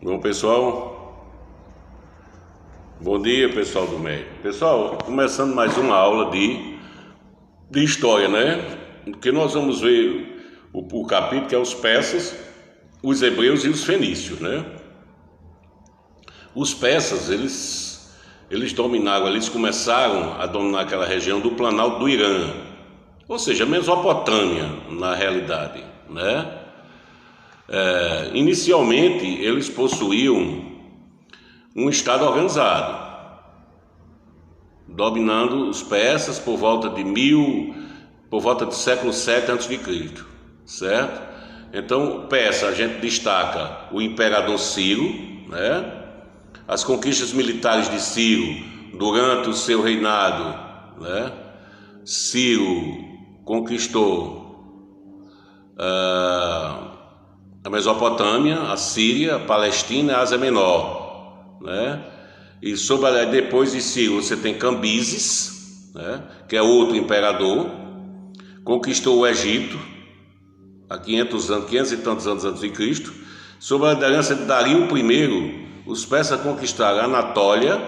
Bom, pessoal, bom dia, pessoal do MEC. Pessoal, começando mais uma aula de história, né? Porque nós vamos ver o capítulo que é os persas, os hebreus e os fenícios, né? Os persas, eles dominaram, eles começaram a dominar aquela região do Planalto do Irã, ou seja, Mesopotâmia, na realidade, né? Inicialmente, eles possuíam um estado organizado, dominando os persas por volta do século 7 a.C., certo? Então, persa, a gente destaca o imperador Ciro, né? As conquistas militares de Ciro durante o seu reinado, né? Ciro conquistou a Mesopotâmia, a Síria, a Palestina e a Ásia Menor, né? E depois de Ciro você tem Cambises, né? Que é outro imperador, conquistou o Egito há 500 e tantos anos antes de Cristo. Sob a liderança de Dario I, os persas conquistaram a Anatólia,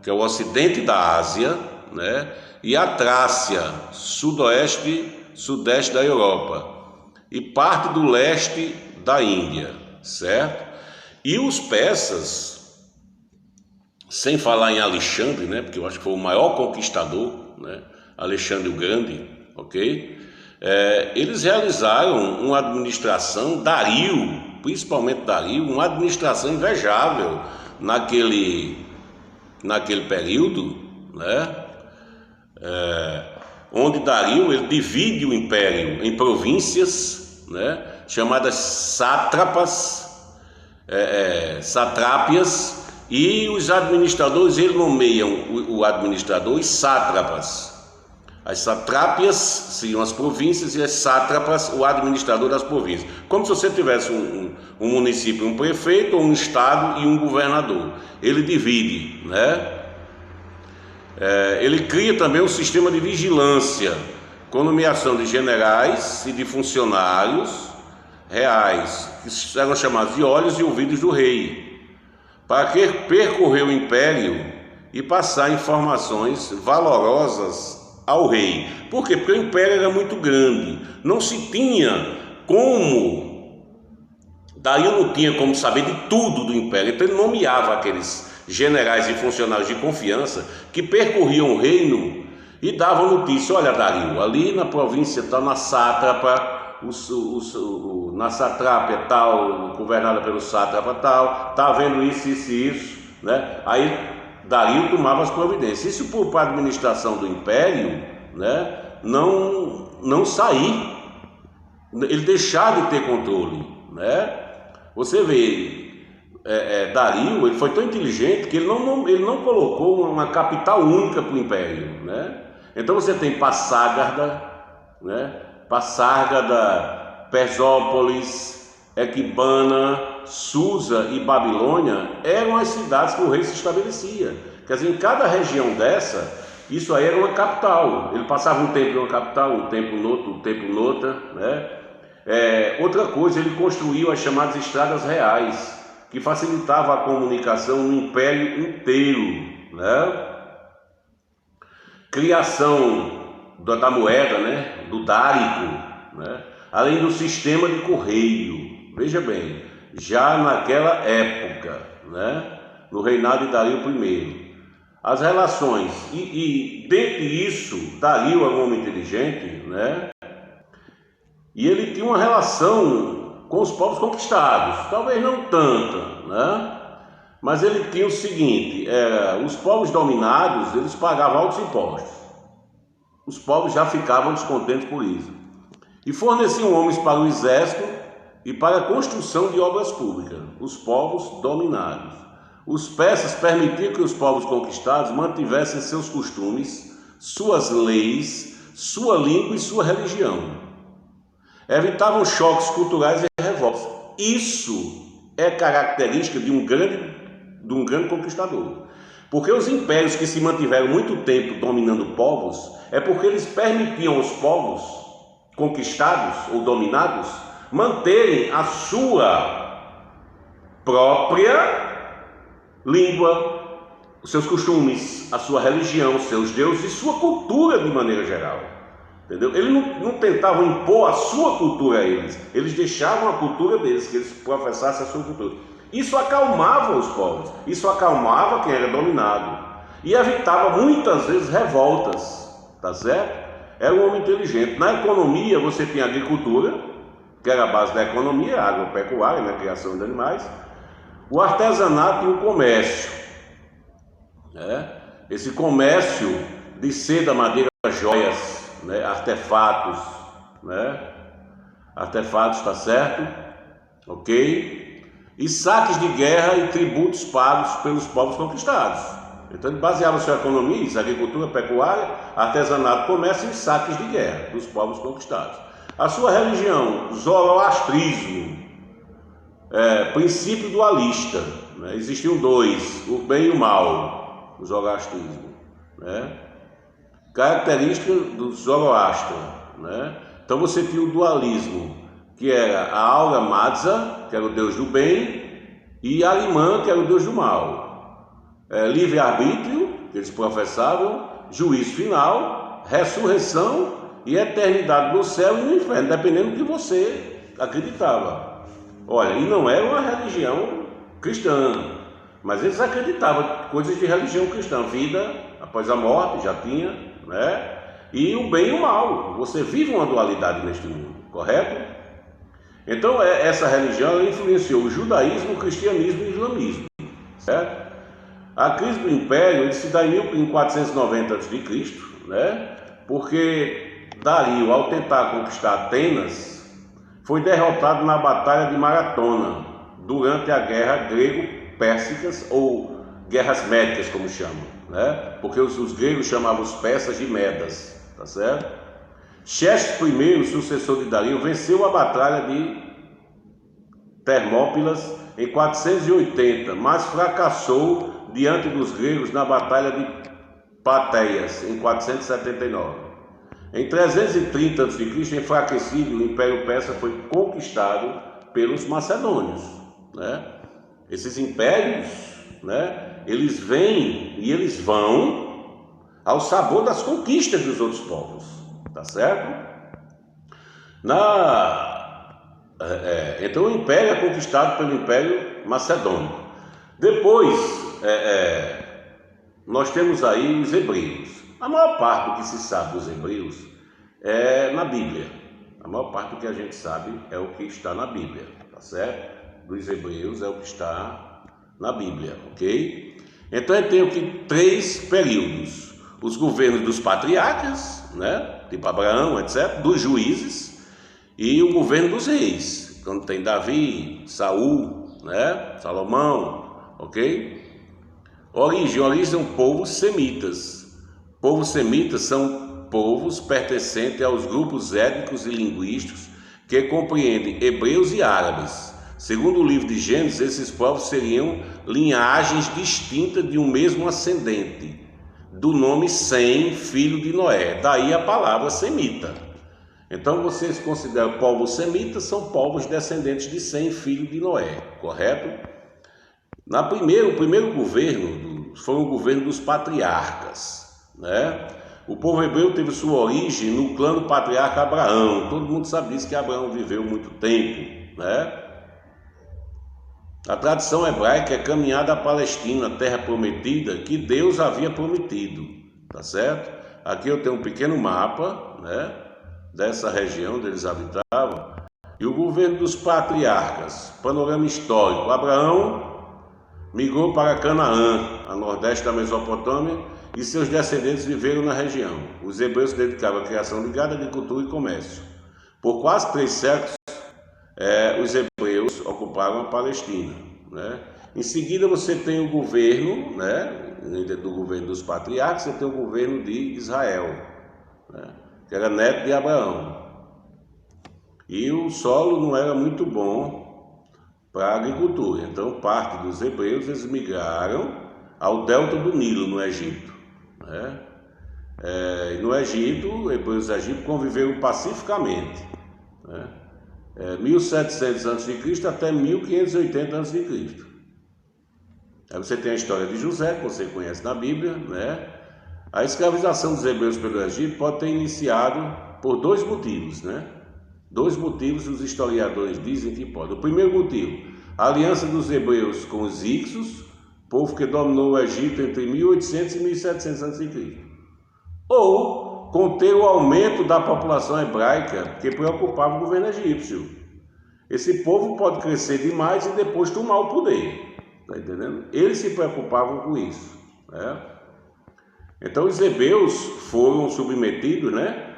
que é o ocidente da Ásia, né? E a Trácia, sudeste da Europa, e parte do leste da Índia, certo? E os persas, sem falar em Alexandre, né? Porque eu acho que foi o maior conquistador, né? Alexandre o Grande, ok? Eles realizaram uma administração, principalmente Dario, uma administração invejável naquele período, né? Onde Dario ele divide o império em províncias, né? Chamadas satrápias, e os administradores, eles nomeiam o administrador e sátrapas. As satrápias seriam as províncias e as sátrapas o administrador das províncias. Como se você tivesse um município, um prefeito, ou um estado e um governador. Ele divide, né? Ele cria também um sistema de vigilância, com nomeação de generais e de funcionários reais, que eram chamados de olhos e ouvidos do rei, para percorrer o império e passar informações valorosas ao rei. Por quê? Porque o império era muito grande, não se tinha como, Dario não tinha como saber de tudo do império, então ele nomeava aqueles generais e funcionários de confiança que percorriam o reino e davam notícia: olha, Dario, ali na província tal, na sátrapa, na satrápia tal, governada pelo sátrapa tal, está havendo isso, né? Aí Dario tomava as providências. Isso para a administração do império, né? Não sair, ele deixar de ter controle, né? Você vê, Dario, ele foi tão inteligente que ele não colocou uma capital única para o império, né? Então você tem Passárgada, né? Persópolis, Equibana, Susa e Babilônia eram as cidades que o rei se estabelecia. Quer dizer, em cada região dessa, isso aí era uma capital. Ele passava um tempo em uma capital, um tempo noutra, né? Outra coisa, ele construiu as chamadas estradas reais, que facilitava a comunicação no império inteiro, né? Criação da moeda, né? Do dárico, né? Além do sistema de correio. Veja bem, já naquela época, né? No reinado de Dario I, as relações, e dentre isso, Dario era um homem inteligente, né? E ele tinha uma relação com os povos conquistados, talvez não tanta, né? Mas ele tinha o seguinte: os povos dominados, eles pagavam altos impostos. Os povos já ficavam descontentes por isso. E forneciam homens para o exército e para a construção de obras públicas. Os povos dominados. Os persas permitiam que os povos conquistados mantivessem seus costumes, suas leis, sua língua e sua religião. Evitavam choques culturais e revoltas. Isso é característica de um grande conquistador. Porque os impérios que se mantiveram muito tempo dominando povos, é porque eles permitiam aos povos conquistados ou dominados manterem a sua própria língua, os seus costumes, a sua religião, os seus deuses e sua cultura de maneira geral. Entendeu? Eles não tentavam impor a sua cultura a eles, eles deixavam a cultura deles, que eles professassem a sua cultura. Isso acalmava os povos, isso acalmava quem era dominado e evitava muitas vezes revoltas, tá certo? Era um homem inteligente. Na economia você tinha a agricultura, que era a base da economia, a agropecuária, né, a criação de animais, o artesanato e o comércio. Esse comércio de seda, madeira, joias, né, artefatos, né, artefatos, tá certo? Ok? E saques de guerra e tributos pagos pelos povos conquistados. Então ele baseava sua economia em agricultura, pecuária, artesanato, comércio e saques de guerra dos povos conquistados. A sua religião, zoroastrismo, princípio dualista, né? Existiam dois, o bem e o mal, o zoroastrismo, né? Característica do Zoroastro, né? Então você tinha o dualismo, que era a Aura Mazda, que era o deus do bem, e Arimã, que era o deus do mal. Livre-arbítrio, que eles professavam, juízo final, ressurreição e eternidade no céu e no inferno, dependendo do que você acreditava. Olha, e não era uma religião cristã, mas eles acreditavam coisas de religião cristã, vida após a morte, já tinha, né? E o bem e o mal. Você vive uma dualidade neste mundo, correto? Então essa religião ela influenciou o judaísmo, o cristianismo e o islamismo, certo? A crise do império ele se dá em 490 a.C., né? Porque Dario, ao tentar conquistar Atenas, foi derrotado na Batalha de Maratona, durante a Guerra Grego-Pérsicas, ou Guerras Médicas, como chamam, né? Porque os gregos chamavam os persas de Medas, tá certo? Xerxes I, sucessor de Dario, venceu a Batalha de Termópilas em 480, mas fracassou diante dos gregos na Batalha de Pateias, em 479. Em 330 a.C., enfraquecido, o Império Persa foi conquistado pelos macedônios, né? Esses impérios, né, eles vêm e eles vão ao sabor das conquistas dos outros povos, tá certo? Então o império é conquistado pelo Império Macedônico. Depois, nós temos aí os hebreus. A maior parte do que se sabe dos hebreus é na Bíblia. A maior parte do que a gente sabe é o que está na Bíblia, tá certo? Dos hebreus é o que está na Bíblia, ok? Então eu tenho aqui 3 períodos. Os governos dos patriarcas, né? Tipo Abraão, etc. Dos juízes e o governo dos reis. Quando tem Davi, Saul, né? Salomão, ok? Origem são povos semitas. Povos semitas são povos pertencentes aos grupos étnicos e linguísticos que compreendem hebreus e árabes. Segundo o livro de Gênesis, esses povos seriam linhagens distintas de um mesmo ascendente, do nome Sem, filho de Noé. Daí a palavra semita. Então vocês consideram povos semitas, são povos descendentes de Sem, filho de Noé, correto? O primeiro governo foi o governo dos patriarcas, né? O povo hebreu teve sua origem no clã do patriarca Abraão. Todo mundo sabe disso, que Abraão viveu muito tempo, né? A tradição hebraica é caminhada à Palestina, terra prometida que Deus havia prometido, tá certo? Aqui eu tenho um pequeno mapa, né, dessa região onde eles habitavam. E o governo dos patriarcas, panorama histórico. Abraão migrou para Canaã, a nordeste da Mesopotâmia, e seus descendentes viveram na região. Os hebreus se dedicavam à criação de gado, agricultura e comércio. Por quase 3 séculos, os hebreus ocuparam a Palestina, né? Em seguida você tem o governo, né, do governo dos patriarcas, você tem o governo de Israel, né, que era neto de Abraão. E o solo não era muito bom para a agricultura, então parte dos hebreus eles migraram ao delta do Nilo, no Egito, né? No Egito, hebreus e egípcios conviveram pacificamente, né? 1700 a.C. até 1580 a.C. Aí você tem a história de José, que você conhece na Bíblia, né? A escravização dos hebreus pelo Egito pode ter iniciado por dois motivos, né? Dois motivos os historiadores dizem que pode. O primeiro motivo, a aliança dos hebreus com os Hicsos, povo que dominou o Egito entre 1800 e 1700 a.C. Ou conter o aumento da população hebraica que preocupava o governo egípcio. Esse povo pode crescer demais e depois tomar o poder. Está entendendo? Eles se preocupavam com isso, né? Então os hebreus foram submetidos, né,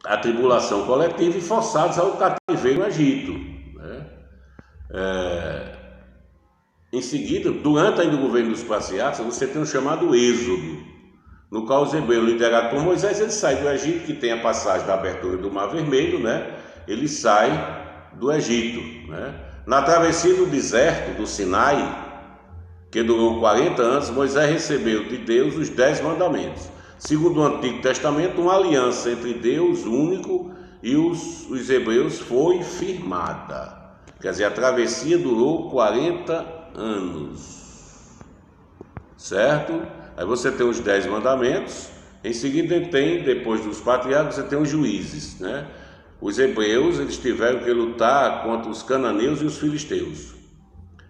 à tribulação coletiva e forçados ao cativeiro no Egito, né? Em seguida, durante ainda o governo dos patriarcas, você tem o chamado Êxodo, no qual os hebreus, liderados por Moisés, eles saem do Egito, que tem a passagem da abertura do Mar Vermelho, né? Eles saem do Egito, né? Na travessia do deserto, do Sinai, que durou 40 anos, Moisés recebeu de Deus os 10 mandamentos. Segundo o Antigo Testamento, uma aliança entre Deus único e os hebreus foi firmada. Quer dizer, a travessia durou 40 anos. Certo? Aí você tem os 10 mandamentos. Em seguida tem, depois dos patriarcas, você tem os juízes, né? Os hebreus, eles tiveram que lutar contra os cananeus e os filisteus.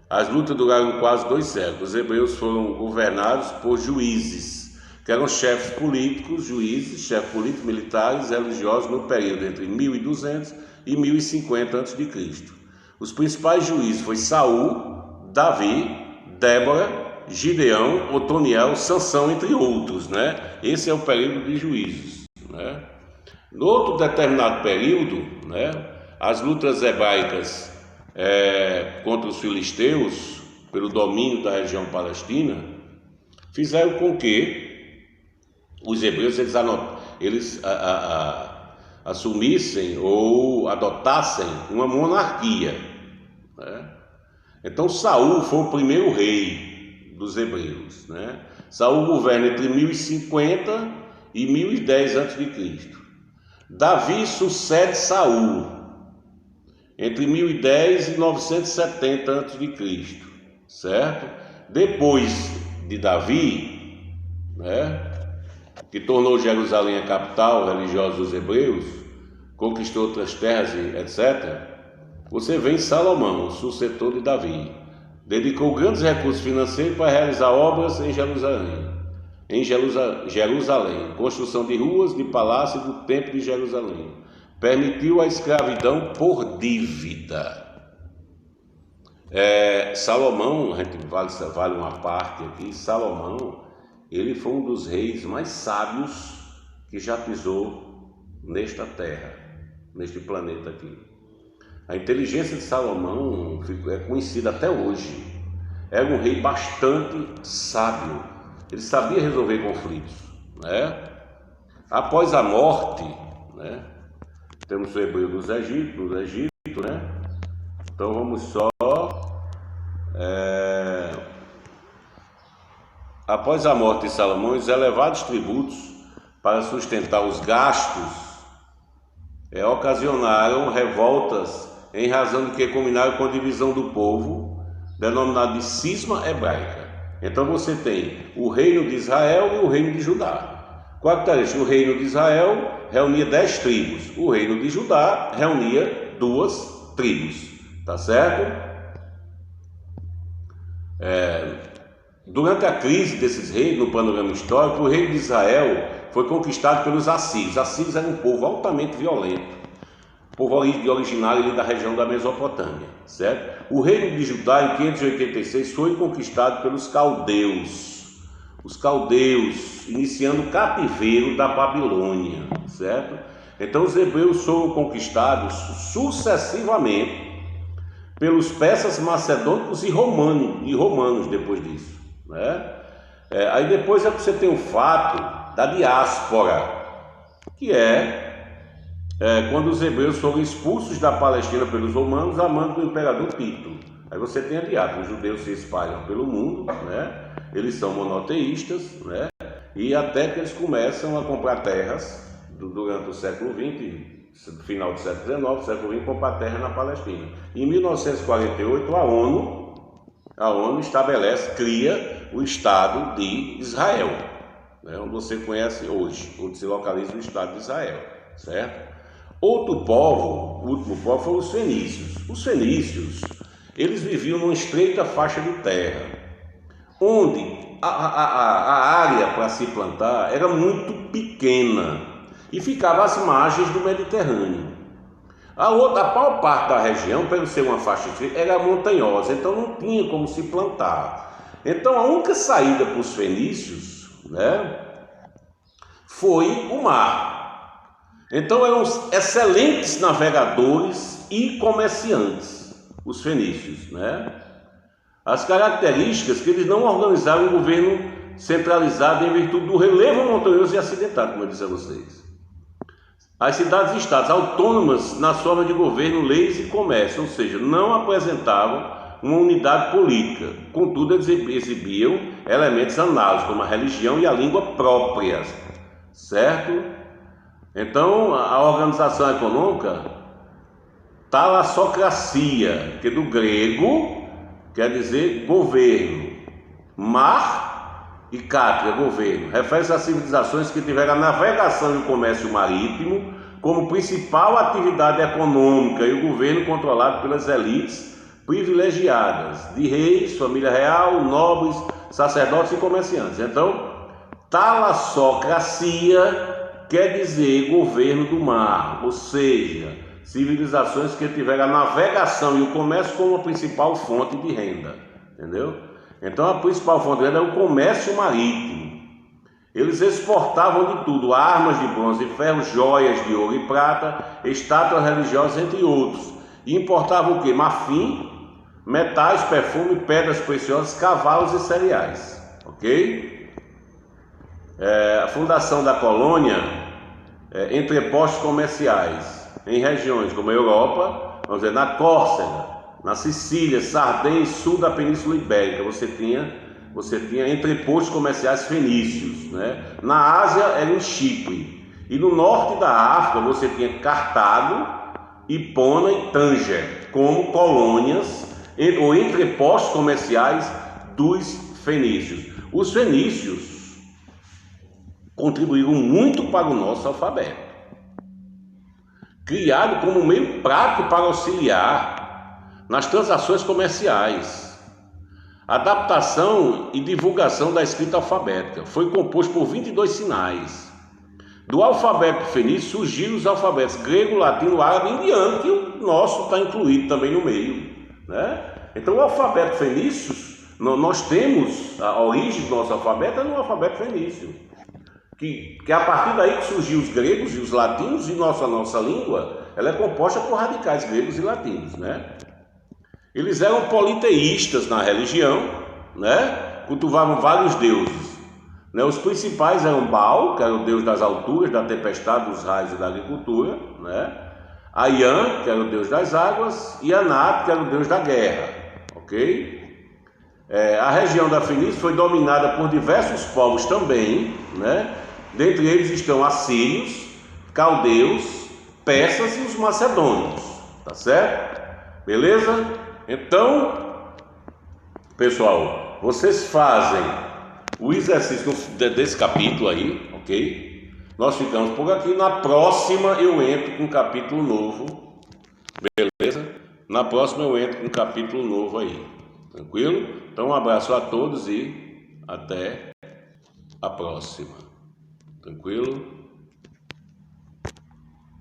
As lutas duraram quase 2 séculos. Os hebreus foram governados por juízes, que eram chefes políticos, juízes, chefes políticos, militares, religiosos, no período entre 1200 e 1050 a.C. Os principais juízes foram Saul, Davi, Débora, Gideão, Otoniel, Sansão, entre outros, né? Esse é o período de juízes, né? No outro determinado período, né, as lutas hebraicas contra os filisteus, pelo domínio da região palestina, fizeram com que os hebreus eles assumissem ou adotassem uma monarquia, né? Então Saul foi o primeiro rei dos hebreus, né? Saul governa entre 1050 e 1010 a.C. Davi sucede Saul entre 1010 e 970 a.C., certo? Depois de Davi, né, que tornou Jerusalém a capital religiosa dos hebreus, conquistou outras terras, etc., você vê Salomão, o sucessor de Davi, dedicou grandes recursos financeiros para realizar obras em Jerusalém, construção de ruas, de palácios do templo de Jerusalém. Permitiu a escravidão por dívida. Salomão, a gente vale uma parte aqui, Salomão, ele foi um dos reis mais sábios que já pisou nesta terra, neste planeta aqui. A inteligência de Salomão é conhecida até hoje. Era um rei bastante sábio. Ele sabia resolver conflitos, né? Após a morte, né, temos o hebreu do Egito, né? Então vamos só. Após a morte de Salomão, os elevados tributos para sustentar os gastos ocasionaram revoltas em razão de que combinaram com a divisão do povo, denominado de cisma hebraica. Então você tem o reino de Israel e o reino de Judá. Qual a característica? O reino de Israel reunia 10 tribos, o reino de Judá reunia 2 tribos, tá certo? Durante a crise desses reis, no panorama histórico, o reino de Israel foi conquistado pelos assírios. Os assírios eram um povo altamente violento, povo originário ali da região da Mesopotâmia, certo? O reino de Judá, em 586, foi conquistado pelos caldeus. Os caldeus, iniciando o cativeiro da Babilônia, certo? Então os hebreus foram conquistados sucessivamente pelos persas, macedônicos e romanos depois disso, né? Aí depois você tem o fato da diáspora, que quando os hebreus foram expulsos da Palestina pelos romanos a mando do imperador Tito. Aí você tem a diáspora, os judeus se espalham pelo mundo, né? Eles são monoteístas, né? E até que eles começam a comprar terras durante o século XX, no final do século XIX, século XX, comprar terra na Palestina. Em 1948, a ONU estabelece, cria o Estado de Israel, né, onde você conhece hoje, onde se localiza o Estado de Israel, certo? O último povo foram os fenícios. Os fenícios, eles viviam numa estreita faixa de terra, onde a área para se plantar era muito pequena e ficava às margens do Mediterrâneo. A maior parte da região, pelo ser uma faixa estreita, era montanhosa, então não tinha como se plantar. Então a única saída para os fenícios, né, foi o mar. Então eram excelentes navegadores e comerciantes, os fenícios, né? As características que eles não organizaram um governo centralizado em virtude do relevo montanhoso e acidentado, como eu disse a vocês. As cidades-estados autônomas na forma de governo, leis e comércio, ou seja, não apresentavam uma unidade política, contudo exibiam elementos análogos, como a religião e a língua próprias, certo? Então, a organização econômica, talassocracia, que do grego quer dizer governo, mar e cátria, governo, refere-se a civilizações que tiveram a navegação e o comércio marítimo como principal atividade econômica e o governo controlado pelas elites privilegiadas, de reis, família real, nobres, sacerdotes e comerciantes. Então, talassocracia quer dizer governo do mar, ou seja, civilizações que tiveram a navegação e o comércio como a principal fonte de renda, entendeu? Então a principal fonte de renda é o comércio marítimo. Eles exportavam de tudo, armas de bronze e ferro, joias de ouro e prata, estátuas religiosas, entre outros. E importavam o quê? Marfim, metais, perfume, pedras preciosas, cavalos e cereais, ok? A fundação da colônia, entrepostos comerciais em regiões como a Europa, vamos dizer, na Córcega, na Sicília, Sardenha e sul da Península Ibérica, você tinha entrepostos comerciais fenícios, né? Na Ásia era em Chipre, e no norte da África você tinha Cartago, Hipona e Tanger, como colônias ou entrepostos comerciais dos fenícios. Os fenícios contribuíram muito para o nosso alfabeto, criado como meio prático para auxiliar nas transações comerciais. Adaptação e divulgação da escrita alfabética. Foi composto por 22 sinais. Do alfabeto fenício surgiram os alfabetos grego, latino, árabe e indiano, que o nosso está incluído também no meio, né? Então o alfabeto fenício, nós temos a origem do nosso alfabeto no alfabeto fenício. Que a partir daí que surgiu os gregos e os latinos, e nossa língua, ela é composta por radicais gregos e latinos, né? Eles eram politeístas na religião, né? Cultuavam vários deuses, né? Os principais eram Baal, que era o deus das alturas, da tempestade, dos raios e da agricultura, né? Aian, que era o deus das águas, e Anat, que era o deus da guerra, ok? A região da Fenícia foi dominada por diversos povos também, né? Dentre eles estão assírios, caldeus, persas e os macedônios, tá certo? Beleza? Então, pessoal, vocês fazem o exercício desse capítulo aí, ok? Nós ficamos por aqui. Na próxima eu entro com um capítulo novo, beleza? Na próxima eu entro com um capítulo novo aí, tranquilo? Então um abraço a todos e até a próxima, tranquilo?